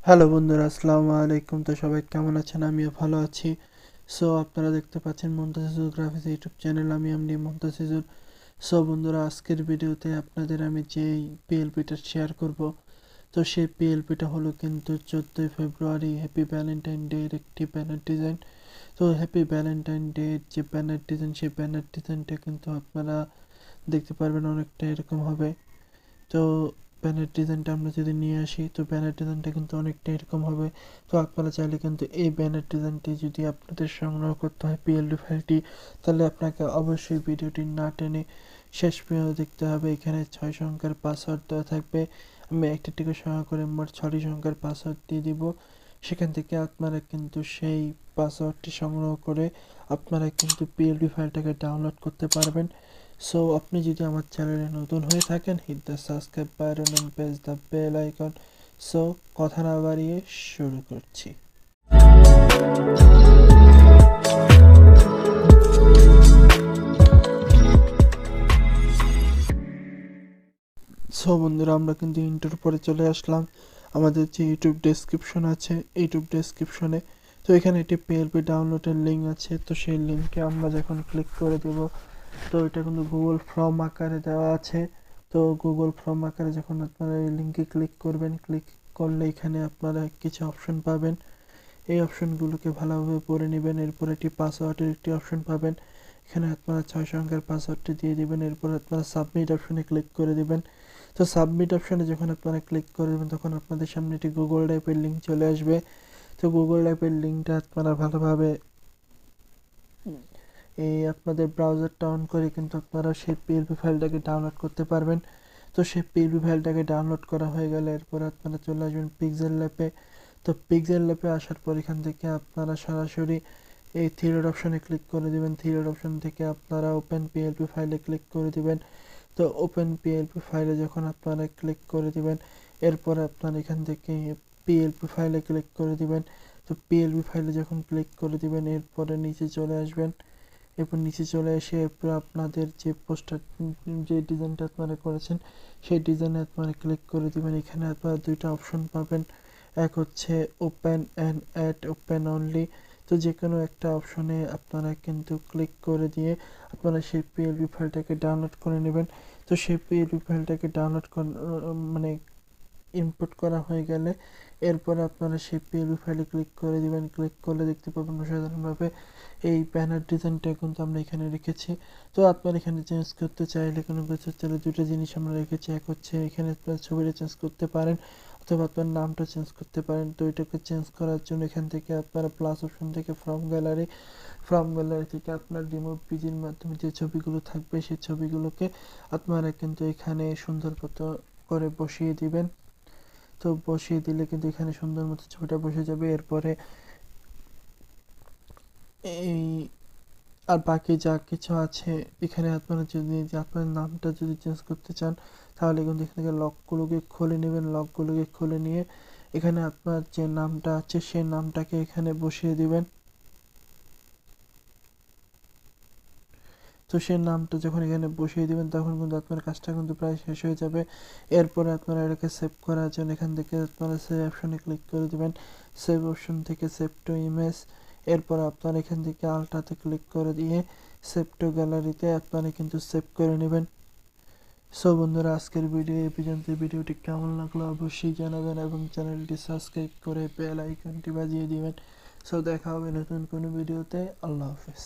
Hello বন্ধুরা, আসসালামু আলাইকুম। তো সবাই কেমন আছেন? আমিও ভালো আছি। সো আপনারা দেখতে পাচ্ছেন মন্তাসিজুর গ্রাফিক্স ইউটিউব চ্যানেল। আমি এমডি মন্তাসিজুর। সো বন্ধুরা, আজকের ভিডিওতে আপনাদের আমি যেই পিএলপিটা শেয়ার করব, তো সেই পিএলপিটা হলো কিন্তু 14 ফেব্রুয়ারি হ্যাপি ভ্যালেন্টাইন ডে এর একটি ব্যানার ডিজাইন। তো হ্যাপি ভ্যালেন্টাইন ডে যে ব্যানার ডিজাইন, সেই ব্যানার ডিজাইনটা কিন্তু আপনারা দেখতে পারবেন অনেকটা এরকম হবে। তো ব্যানার ডিজাইনটা আমরা যদি নিয়ে আসি, তো ব্যানার ডিজাইনটা কিন্তু অনেকটা এরকম হবে। তো আপনারা চাইলে কিন্তু এই ব্যানার ডিজাইনটি যদি আপনাদের সংগ্রহ করতে হয় পিএলডি ফাইলটি, তাহলে আপনাকে অবশ্যই ভিডিওটি না টেনে শেষ পর্যন্ত দেখতে হবে। এখানে 6 সংখ্যার পাসওয়ার্ড দেওয়া থাকবে। আমি একটা টিকে সংগ্রহ করে মোট 6টি সংখ্যার পাসওয়ার্ড দিয়ে দিব। সেখান থেকে আপনারা কিন্তু সেই পাসওয়ার্ডটি সংগ্রহ করে আপনারা কিন্তু পিএলডি ফাইলটাকে ডাউনলোড করতে পারবেন। সো আপনি যদি আমার চ্যানেলে নতুন হয়ে থাকেন, hit the subscribe button and press the bell icon. So কথা না বাড়িয়ে শুরু করছি। সো বন্ধুরা, আমরা কিন্তু ইন্টার পরে চলে আসলাম। আমাদের যে ইউটিউব ডেসক্রিপশন আছে, ইউটিউব ডেসক্রিপশনে তো এখানে একটি পিএলপি ডাউনলোডের লিঙ্ক আছে। তো সেই লিঙ্কে আমরা যখন ক্লিক করে দেব, তো এটা কিন্তু গুগল ফর্ম আকারে দেওয়া আছে। তো গুগল ফর্ম আকারে যখন আপনারা এই লিঙ্কে ক্লিক করবেন, ক্লিক করলে এখানে আপনারা কিছু অপশন পাবেন। এই অপশনগুলোকে ভালোভাবে পড়ে নেবেন। এরপর একটি পাসওয়ার্ডের একটি অপশন পাবেন। এখানে আপনারা 6 সংখ্যার পাসওয়ার্ডটি দিয়ে দিবেন। এরপর আপনারা সাবমিট অপশনে ক্লিক করে দিবেন। তো সাবমিট অপশনে যখন আপনারা ক্লিক করে দেবেন, তখন আপনাদের সামনে একটি গুগল ড্রাইভের লিঙ্ক চলে আসবে। তো গুগল ড্রাইভের লিঙ্কটা আপনারা ভালোভাবে এই আপনাদের ব্রাউজারটা অন করে কিন্তু আপনারা সেই পিএলপি ফাইলটাকে ডাউনলোড করতে পারবেন। তো সেই পিএলপি ফাইলটাকে ডাউনলোড করা হয়ে গেলে এরপর আপনারা চলে আসবেন পিক্সেল ল্যাবে। তো পিক্সেল ল্যাবে আসার পর এখান থেকে আপনারা সরাসরি এই থ্রি ডট অপশনে ক্লিক করে দিবেন। থ্রি ডট অপশন থেকে আপনারা ওপেন পিএলপি ফাইলে ক্লিক করে দিবেন। তো ওপেন পিএলপি ফাইলে যখন আপনারা ক্লিক করে দিবেন, এরপর আপনারা এখান থেকে পিএলপি ফাইলে ক্লিক করে দিবেন। তো পিএলপি ফাইলে যখন ক্লিক করে দিবেন, এরপরে নিচে চলে আসবেন। এরপর নিচে চলে এসে এরপর আপনাদের যে পোস্টার, যে ডিজাইনটা আপনারা করেছেন, সেই ডিজাইনে আপনারা ক্লিক করে দিবেন। এখানে আপনারা দুইটা অপশন পাবেন। এক হচ্ছে open and add open only. তো যে কোনো একটা অপশনে আপনারা কিন্তু ক্লিক করে দিয়ে আপনারা সেই পিএলপি ফাইলটাকে ডাউনলোড করে নেবেন। তো সেই পিএলপি ফাইলটাকে ডাউনলোড মানে ইনপুট করা হয়ে গেলে এরপরে আপনারা সেই পিএলপি ফাইলে ক্লিক করে দিবেন। ক্লিক করলে দেখতে পাবেন সাধারণভাবে এই ব্যানার ডিজাইনটা কিন্তু আমরা এখানে রেখেছি। তো আপনারা এখানে চেঞ্জ করতে চাইলে, কোনো কিছু চাইলে, দুটো জিনিস আমরা রেখেছি। এক হচ্ছে এখানে আপনার ছবিটা চেঞ্জ করতে পারেন অথবা আপনার নামটা চেঞ্জ করতে পারেন। তো এটাকে চেঞ্জ করার জন্য এখান থেকে আপনারা প্লাস অপশন থেকে ফ্রম গ্যালারি থেকে আপনার রিমুভ পিজির মাধ্যমে যে ছবিগুলো থাকবে সেই ছবিগুলোকে আপনারা কিন্তু এখানে সুন্দর মতো করে বসিয়ে দিবেন। তো বসিয়ে দিলে কিন্তু এখানে সুন্দর মতো ছবিটা বসে যাবে। এরপরে এই আর বাকি যা কিছু আছে এখানে আপনারা যদি আপনার নামটা যদি চেঞ্জ করতে চান, তাহলে কিন্তু এখান থেকে লকগুলোকে খুলে নেবেন। লকগুলোকে খুলে নিয়ে এখানে আপনার যে নামটা আছে সেই নামটাকে এখানে বসিয়ে দিবেন। তো সেই নামটা যখন এখানে বসিয়ে দিবেন, তখন কিন্তু আপনার কাজটা কিন্তু প্রায় শেষ হয়ে যাবে। এরপরে আপনারা এটাকে সেভ করার জন্য এখান থেকে আপনারা সেভ অপশনে ক্লিক করে দিবেন। সেভ অপশন থেকে সেভ টু ইমেজ। এরপর আপনারা এখান থেকে আলট্রাতে ক্লিক করে দিয়ে সেভ টু গ্যালারিতে আপনারা কিন্তু সেভ করে নেবেন। সো বন্ধুরা, আজকের ভিডিও এই পর্যন্ত। ভিডিওটি কেমন লাগলো অবশ্যই জানাবেন এবং চ্যানেলটি সাবস্ক্রাইব করে বেল আইকনটি বাজিয়ে দিবেন। সো দেখা হবে নতুন কোনো ভিডিওতে। আল্লাহ হাফেজ।